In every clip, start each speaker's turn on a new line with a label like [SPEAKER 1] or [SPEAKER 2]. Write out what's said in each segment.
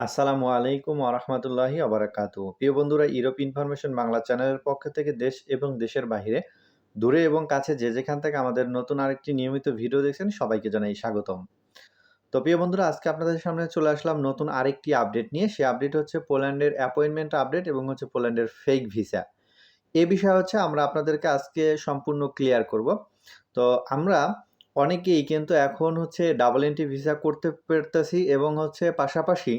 [SPEAKER 1] আসসালামু আলাইকুম ওরহমতুল্লাহি অবরাকাতু। প্রিয় বন্ধুরা, ইউরোপ ইনফরমেশন বাংলা চ্যানেলের পক্ষ থেকে দেশ এবং দেশের বাইরে, দূরে এবং কাছে যে যেখান থেকে আমাদের নতুন আরেকটি নিয়মিত ভিডিও দেখছেন সবাইকে জানাই স্বাগতম। তো প্রিয় বন্ধুরা, আজকে আপনাদের সামনে চলে আসলাম নতুন আরেকটি আপডেট নিয়ে। সেই আপডেট হচ্ছে পোল্যান্ডের অ্যাপয়েন্টমেন্ট আপডেট এবং হচ্ছে পোল্যান্ডের ফেক ভিসা। এ বিষয়ে হচ্ছে আমরা আপনাদেরকে আজকে সম্পূর্ণ ক্লিয়ার করব। তো আমরা অনেকেই কিন্তু এখন হচ্ছে ডাবল এন্ট্রি ভিসা করতে পারতেছি এবং হচ্ছে পাশাপাশি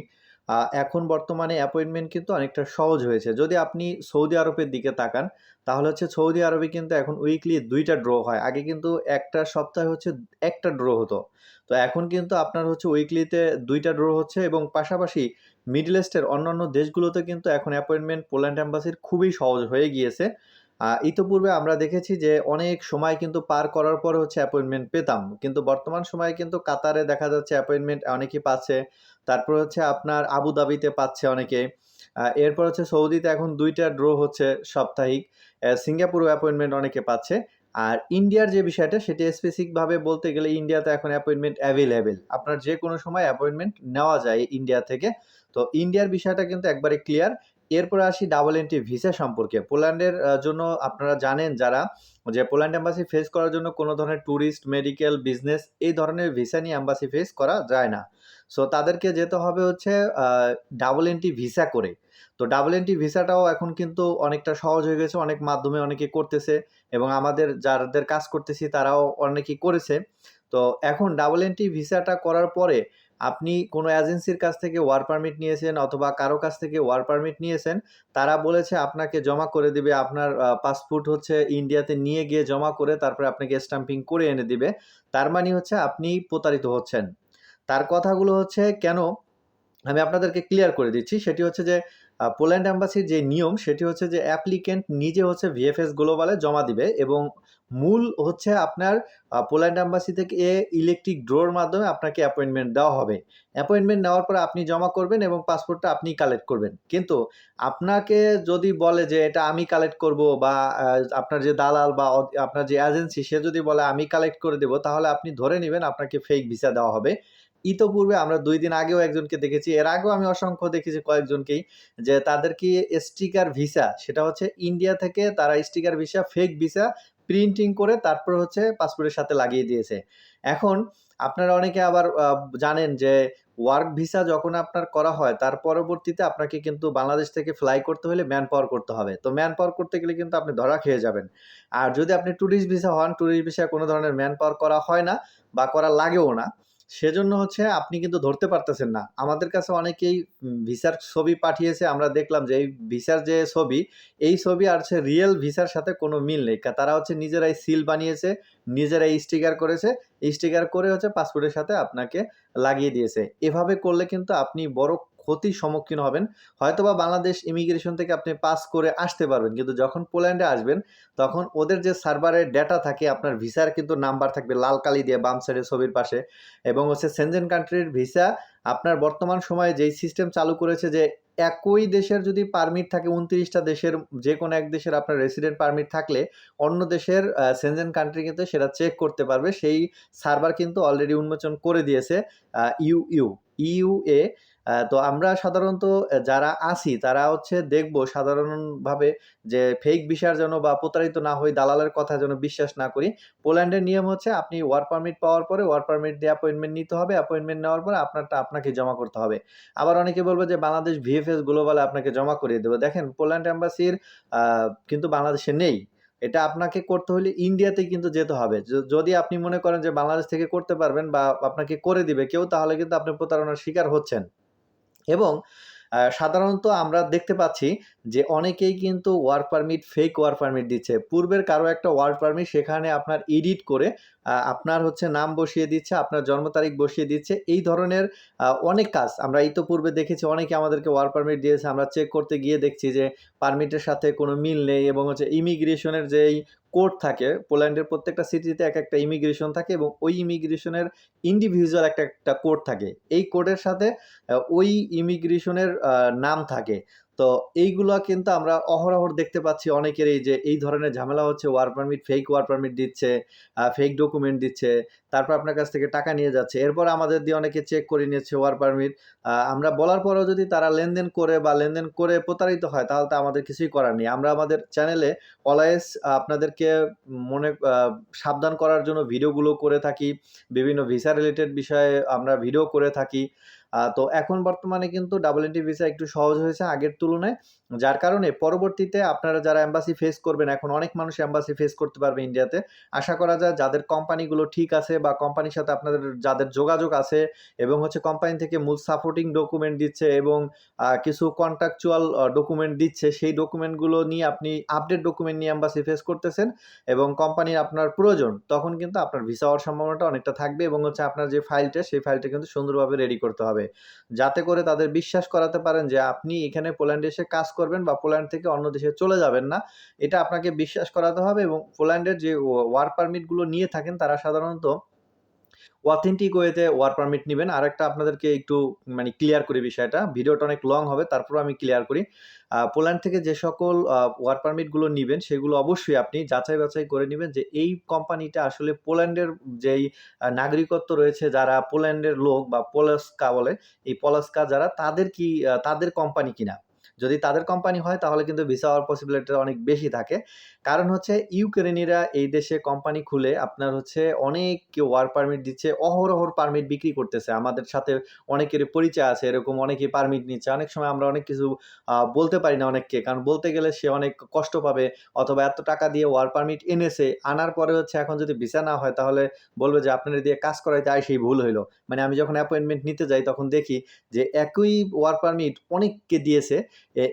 [SPEAKER 1] এখন বর্তমানে অ্যাপয়েন্টমেন্ট কিন্তু অনেকটা সহজ হয়েছে। যদি আপনি সৌদি আরবের দিকে তাকান, তাহলে হচ্ছে সৌদি আরবে কিন্তু এখন উইকলি ২ টা ড্র হয়। আগে কিন্তু একটা সপ্তাহে হচ্ছে ১ টা ড্র হতো। তো এখন কিন্তু আপনার হচ্ছে উইকলিতে ২ টা ড্র হচ্ছে এবং পাশাপাশি মিডল ইস্টের অন্যান্য দেশগুলোতে কিন্তু এখন অ্যাপয়েন্টমেন্ট পোল্যান্ড এম্বাসির খুবই সহজ হয়ে গিয়েছে। ইতপূর্বে আমরা দেখেছি যে অনেক সময় কিন্তু পার করার পরে হচ্ছে অ্যাপয়েন্টমেন্ট পেতাম। কিন্তু বর্তমান সময়ে কিন্তু কাতারে দেখা যাচ্ছে অ্যাপয়েন্টমেন্ট অনেকেই পাচ্ছে। তারপর হচ্ছে আপনার আবুধাবিতে পাচ্ছে অনেকে। এরপর হচ্ছে সৌদিতে এখন ২ টা ড্র হচ্ছে সাপ্তাহিক। সিঙ্গাপুরেও অ্যাপয়েন্টমেন্ট অনেকে পাচ্ছে। আর ইন্ডিয়ার যে বিষয়টা সেটি স্পেসিফিকভাবে বলতে গেলে ইন্ডিয়াতে এখন অ্যাপয়েন্টমেন্ট অ্যাভেইলেবল। আপনার যে কোনো সময় অ্যাপয়েন্টমেন্ট নেওয়া যায় ইন্ডিয়া থেকে। তো ইন্ডিয়ার বিষয়টা কিন্তু একবারে ক্লিয়ার। এরপরে আসি ডাবল এন্ট্রি ভিসা সম্পর্কে। পোল্যান্ডের জন্য আপনারা জানেন যারা যে পোল্যান্ড এম্বাসি ফেস করার জন্য কোনো ধরনের টুরিস্ট, মেডিকেল, বিজনেস এই ধরনের ভিসা নিয়ে এম্বাসি ফেস করা যায় না। সো তাদেরকে যেতে হবে হচ্ছে আ ডাবল এন্ট্রি ভিসা করে। তো ডাবল এন্ট্রি ভিসাটাও এখন কিন্তু অনেকটা সহজ হয়ে গেছে। অনেক মাধ্যমে অনেকে করতেছে এবং আমাদের যাদের কাজ করতেছি তারাও অনেকেই করেছে। তো এখন ডাবল এন্ট্রি ভিসাটা করার পরে আপনি কোনো এজেন্সির কাছ থেকে ওয়ার্ক পারমিট নিয়েছেন অথবা কারো কাছ থেকে ওয়ার্ক পারমিট নিয়েছেন। তারা বলেছে আপনাকে জমা করে দিবে। আপনার পাসপোর্ট হচ্ছে ইন্ডিয়াতে নিয়ে গিয়ে জমা করে তারপরে আপনাকে স্ট্যাম্পিং করে এনে দিবে। তার মানে হচ্ছে আপনি প্রতারিত হচ্ছেন। তার কথাগুলো হচ্ছে কেন আমি আপনাদেরকে ক্লিয়ার করে দিচ্ছি। সেটি হচ্ছে যে পোল্যান্ড এম্বাসির যে নিয়ম সেটি হচ্ছে যে অ্যাপ্লিক্যান্ট নিজে হচ্ছে ভিএফএস গ্লোবালে জমা দিবে এবং মূল হচ্ছে আপনার পোল্যান্ড এম্বাসি থেকে ইলেকট্রিক ড্রোর মাধ্যমে আপনাকে অ্যাপয়েন্টমেন্ট দেওয়া হবে। অ্যাপয়েন্টমেন্ট নেওয়ার পরে আপনি জমা করবেন এবং পাসপোর্টটা আপনিই কালেক্ট করবেন। কিন্তু আপনাকে যদি বলে যে এটা আমি কালেক্ট করব বা আ আপনার যে দালাল বা আপনার যে এজেন্সি সে যদি বলে আমি কালেক্ট করে দেব তাহলে আপনি ধরে নিবেন আপনাকে ফেক ভিসা দেওয়া হবে। ইতপূর্বে আমরা ২ দিন আগেও একজনকে দেখেছি। এর আগেও আমি অসংখ্য দেখেছি কয়েকজনকেই যে তাদেরকে স্টিকার ভিসা সেটা হচ্ছে ইন্ডিয়া থেকে তারা sticker visa, fake visa printing করে তারপর হচ্ছে পাসপোর্টের সাথে লাগিয়ে দিয়েছে। এখন আপনারা অনেকে আবার জানেন যে ওয়ার্ক ভিসা যখন আপনার করা হয় তার পরবর্তীতে আপনাকে কিন্তু বাংলাদেশ থেকে ফ্লাই করতে হলে ম্যান পাওয়ার করতে হবে। তো ম্যান পাওয়ার করতে গেলে কিন্তু আপনি ধরা খেয়ে যাবেন। আর যদি আপনি টুরিস্ট ভিসা হন, টুরিস্ট ভিসায় কোনো ধরনের ম্যান পাওয়ার করা হয় না বা করা লাগেও না। সেজন্য হচ্ছে আপনি কিন্তু ধরতে পারতেছেন না। আমাদের কাছে অনেকেই ভিসার ছবি পাঠিয়েছে। আমরা দেখলাম যে এই ভিসার যে ছবি, এই ছবি আর হচ্ছে রিয়েল ভিসার সাথে কোনো মিল নেই। তারা হচ্ছে নিজেরাই সিল বানিয়েছে, নিজেরাই স্টিকার করেছে। স্টিকার করে হচ্ছে পাসপোর্টের সাথে আপনাকে লাগিয়ে দিয়েছে। এভাবে করলে কিন্তু আপনি বড় ক্ষতির সম্মুখীন হবেন। হয়তোবা বাংলাদেশ ইমিগ্রেশন থেকে আপনি পাস করে আসতে পারবেন। কিন্তু যখন পোল্যান্ডে আসবেন, তখন ওদের যে সার্ভারের ডেটা থাকে আপনার ভিসার কিন্তু নাম্বার থাকবে লাল কালি দিয়ে বাম সাইডে ছবির পাশে এবং হচ্ছে সেনজেন কান্ট্রির ভিসা আপনার বর্তমান সময়ে যেই সিস্টেম চালু করেছে যে একই দেশের যদি পারমিট থাকে ২৯ টা দেশের যেকোনো এক দেশের আপনার রেসিডেন্ট পারমিট থাকলে অন্য দেশের সেনজেন কান্ট্রি কিন্তু সেটা চেক করতে পারবে। সেই সার্ভার কিন্তু অলরেডি উন্মোচন করে দিয়েছে ইউএ। তো আমরা সাধারণত যারা আছি তারা হচ্ছে দেখব সাধারণভাবে যে ফেক ভিসার যেন বা প্রতারিত না হই, দালালের কথা যেন বিশ্বাস না করি। পোল্যান্ডের নিয়ম হচ্ছে আপনি ওয়ার্ক পারমিট পাওয়ার পরে ওয়ার্ক পারমিট দিয়ে অ্যাপয়েন্টমেন্ট নিতে হবে। অ্যাপয়েন্টমেন্ট নেওয়ার পরে আপনারটা আপনাকে জমা করতে হবে। আবার অনেকে বলবে যে বাংলাদেশ ভিএফএস গ্লোবালে আপনাকে জমা করিয়ে দেবে। দেখেন পোল্যান্ড এম্বাসির আ কিন্তু বাংলাদেশে নেই। এটা আপনাকে করতে হলে ইন্ডিয়াতেই কিন্তু যেতে হবে। যদি আপনি মনে করেন যে বাংলাদেশ থেকে করতে পারবেন বা আপনাকে করে দিবে কেউ তাহলে কিন্তু আপনি প্রতারণার শিকার হচ্ছেন। এবং সাধারণত আমরা দেখতে পাচ্ছি যে অনেকেই কিন্তু work permit, fake work permit দিচ্ছে। পূর্বের কারো একটা ওয়ার্ক পারমিট সেখানে আপনার এডিট করে আপনার হচ্ছে নাম বসিয়ে দিচ্ছে, আপনার জন্ম তারিখ বসিয়ে দিচ্ছে। এই ধরনের অনেক কাজ আমরা ইতপূর্বে দেখেছি অনেকে আমাদেরকে ওয়ার্ক পারমিট দিয়েছে। আমরা চেক করতে গিয়ে দেখছি যে পারমিটের সাথে কোনো মিল নেই এবং হচ্ছে ইমিগ্রেশনের যেই কোড থাকে, পোল্যান্ডের প্রত্যেকটা সিটিতে একেকটা ইমিগ্রেশন থাকে এবং ওই ইমিগ্রেশনের ইন্ডিভিজুয়াল একটা কোড থাকে। এই কোডের সাথে ওই ইমিগ্রেশনের নাম থাকে। তো এইগুলা কিন্তু আমরা অহরহ দেখতে পাচ্ছি অনেকেরই যে এই ধরনের ঝামেলা হচ্ছে, work permit, fake work permit দিচ্ছে, ফেক ডকুমেন্ট দিচ্ছে। তারপর আপনার কাছ থেকে টাকা নিয়ে যাচ্ছে। এরপর আমাদের দিয়ে অনেকে চেক করে নিচ্ছে ওয়ার্ক পারমিট। আমরা বলার পরেও যদি তারা লেনদেন করে প্রতারিত হয়, তাহলে তো আমাদের কিছুই করার নেই। আমরা আমাদের চ্যানেলে অলওয়েজ আপনাদেরকে মনে সাবধান করার জন্য ভিডিওগুলো করে থাকি। বিভিন্ন ভিসা রিলেটেড বিষয়ে আমরা ভিডিও করে থাকি। তো এখন বর্তমানে কিন্তু ডাবল এন্ট্রি ভিসা একটু সহজ হয়েছে আগের তুলনায়। যার কারণে পরবর্তীতে আপনারা যারা এম্বাসি ফেস করবেন, এখন অনেক মানুষ এম্বাসি ফেস করতে পারবে ইন্ডিয়াতে। আশা করা যায় যাদের কোম্পানিগুলো ঠিক আছে বা কোম্পানির সাথে আপনাদের যাদের যোগাযোগ আছে এবং হচ্ছে কোম্পানি থেকে মূল সাপোর্টিং ডকুমেন্ট দিচ্ছে এবং কিছু কন্ট্রাকচুয়াল ডকুমেন্ট দিচ্ছে, সেই ডকুমেন্টগুলো নিয়ে আপনি আপডেট ডকুমেন্ট নিয়ে এম্বাসি ফেস করতেছেন এবং কোম্পানির আপনার প্রয়োজন, তখন কিন্তু আপনার ভিসা হওয়ার সম্ভাবনাটা অনেকটা থাকবে এবং হচ্ছে আপনার যে ফাইলটা, সেই ফাইলটা কিন্তু সুন্দরভাবে রেডি করতে হবে। যাতে করে তাদের বিশ্বাস করাতে পারেন যে আপনি এখানে পোল্যান্ডে এসে কাজ করবেন বা পোল্যান্ড থেকে অন্য দেশে চলে যাবেন না। এটা আপনাকে বিশ্বাস করাতে হবে এবং পোল্যান্ডের যে ওয়ার্ক পারমিট গুলো নিয়ে থাকেন, তারা সাধারণত অথেন্টিক ওয়েতে ওয়ার্ক পারমিট নিবেন। আরেকটা আপনাদেরকে একটু মানে ক্লিয়ার করি বিষয়টা। ভিডিওটা অনেক লং হবে, তারপরেও আমি ক্লিয়ার করি। পোল্যান্ড থেকে যে সকল ওয়ার্ক পারমিট গুলো নিবেন, সেগুলো অবশ্যই আপনি যাচাই-বাছাই করে নিবেন যে এই কোম্পানিটা আসলে পোল্যান্ডের যেই নাগরিকত্ব রয়েছে, যারা পোল্যান্ডের লোক বা পোলাস্কা বলে, এই পোলাস্কা যারা, তাদের কোম্পানি কিনা। যদি তাদের কোম্পানি হয়, তাহলে কিন্তু ভিসা হওয়ার পসিবিলিটি অনেক বেশি থাকে। কারণ হচ্ছে ইউক্রেনীয়রা এই দেশে কোম্পানি খুলে আপনার হচ্ছে অনেককে ওয়ার্ক পারমিট দিচ্ছে, অহরহ পারমিট বিক্রি করতেছে। আমাদের সাথে অনেকেরই পরিচয় আছে, এরকম অনেকেই পারমিট নিচ্ছে। অনেক সময় আমরা অনেক কিছু বলতে পারি না অনেককে। কারণ বলতে গেলে সে অনেক কষ্ট পাবে, অথবা এত টাকা দিয়ে ওয়ার্ক পারমিট এনেছে, আনার পরে হচ্ছে এখন যদি ভিসা না হয়, তাহলে বলবে যে আপনারে দিয়ে কাজ করাইতে আইসেই ভুল হইলো। মানে আমি যখন অ্যাপয়েন্টমেন্ট নিতে যাই, তখন দেখি যে একই ওয়ার্ক পারমিট অনেককে দিয়েছে।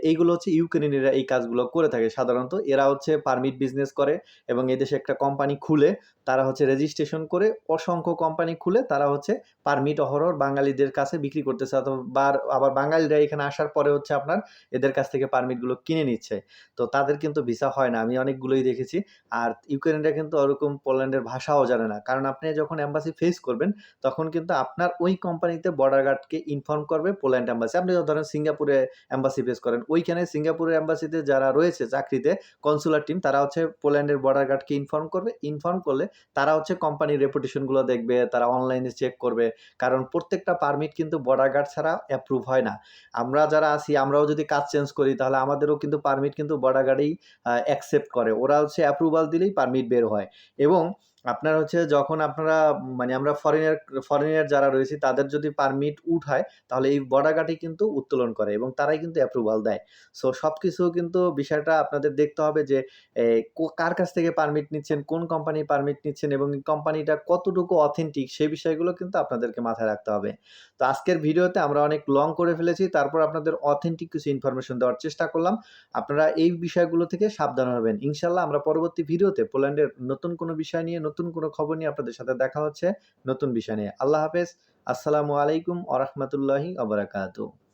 [SPEAKER 1] এইগুলো হচ্ছে ইউক্রেনীয়রা এই কাজগুলো করে থাকে সাধারণত। এরা হচ্ছে পারমিট বিজনেস করে এবং এদেশে একটা কোম্পানি খুলে তারা হচ্ছে রেজিস্ট্রেশন করে, অসংখ্য কোম্পানি খুলে তারা হচ্ছে পারমিট অহরহ বাঙালিদের কাছে বিক্রি করতেছে, অথবা আবার বাঙালিরা এখানে আসার পরে হচ্ছে আপনার এদের কাছ থেকে পারমিটগুলো কিনে নিচ্ছে। তো তাদের কিন্তু ভিসা হয় না। আমি অনেকগুলোই দেখেছি। আর ইউক্রেনীয়রা কিন্তু ওরকম পোল্যান্ডের ভাষাও জানে না। কারণ আপনি যখন এম্বাসি ফেস করবেন, তখন কিন্তু আপনার ওই কোম্পানিতে বর্ডার গার্ডকে ইনফর্ম করবে পোল্যান্ড এম্বাসি। আপনি ধরেন সিঙ্গাপুরে এম্বাসি ফেস করেন, ওইখানে সিঙ্গাপুরের এম্বাসিতে যারা রয়েছে চাকরিতে, কনসুলার টিম, তারা হচ্ছে পোল্যান্ডের বর্ডার গার্ডকে ইনফর্ম করবে। ইনফর্ম করলে তারা হচ্ছে কোম্পানির রেপুটেশনগুলো দেখবে, তারা অনলাইনে চেক করবে। কারণ প্রত্যেকটা পারমিট কিন্তু বর্ডার গার্ড ছাড়া অ্যাপ্রুভ হয় না। আমরা যারা আছি, আমরাও যদি কাজ চেঞ্জ করি, তাহলে আমাদেরও কিন্তু পারমিট কিন্তু বর্ডার গার্ডেই অ্যাকসেপ্ট করে। ওরা হচ্ছে অ্যাপ্রুভাল দিলেই পারমিট বের হয়। এবং আপনার হচ্ছে যখন আপনারা মানে আমরা ফরেনার যারা রয়েছি, তাদের যদি পারমিট উঠায়, তাহলে এই বর্ডার গার্ডই কিন্তু উত্তোলন করে এবং তারাই কিন্তু অ্যাপ্রুভাল দেয়। সো সবকিছু কিন্তু বিষয়টা আপনাদের দেখতে হবে যে কার কাছ থেকে পারমিট নিচ্ছেন, কোন কোম্পানির পারমিট নিচ্ছেন এবং এই কোম্পানিটা কতটুকু অথেন্টিক, সেই বিষয়গুলো কিন্তু আপনাদেরকে মাথায় রাখতে হবে। তো আজকের ভিডিওতে আমরা অনেক লং করে ফেলেছি, তারপর আপনাদের অথেন্টিক কিছু ইনফরমেশন দেওয়ার চেষ্টা করলাম। আপনারা এই বিষয়গুলো থেকে সাবধান হবেন। ইনশাআল্লাহ আমরা পরবর্তী ভিডিওতে পোল্যান্ডের নতুন কোনো বিষয় নিয়ে, নতুন কোনো খবর নিয়ে আপনাদের সাথে দেখা হচ্ছে নতুন বিষয় নিয়ে। আল্লাহ হাফেজ। আসসালামু আলাইকুম ওয়া রাহমাতুল্লাহি ওয়া বারাকাতুহু।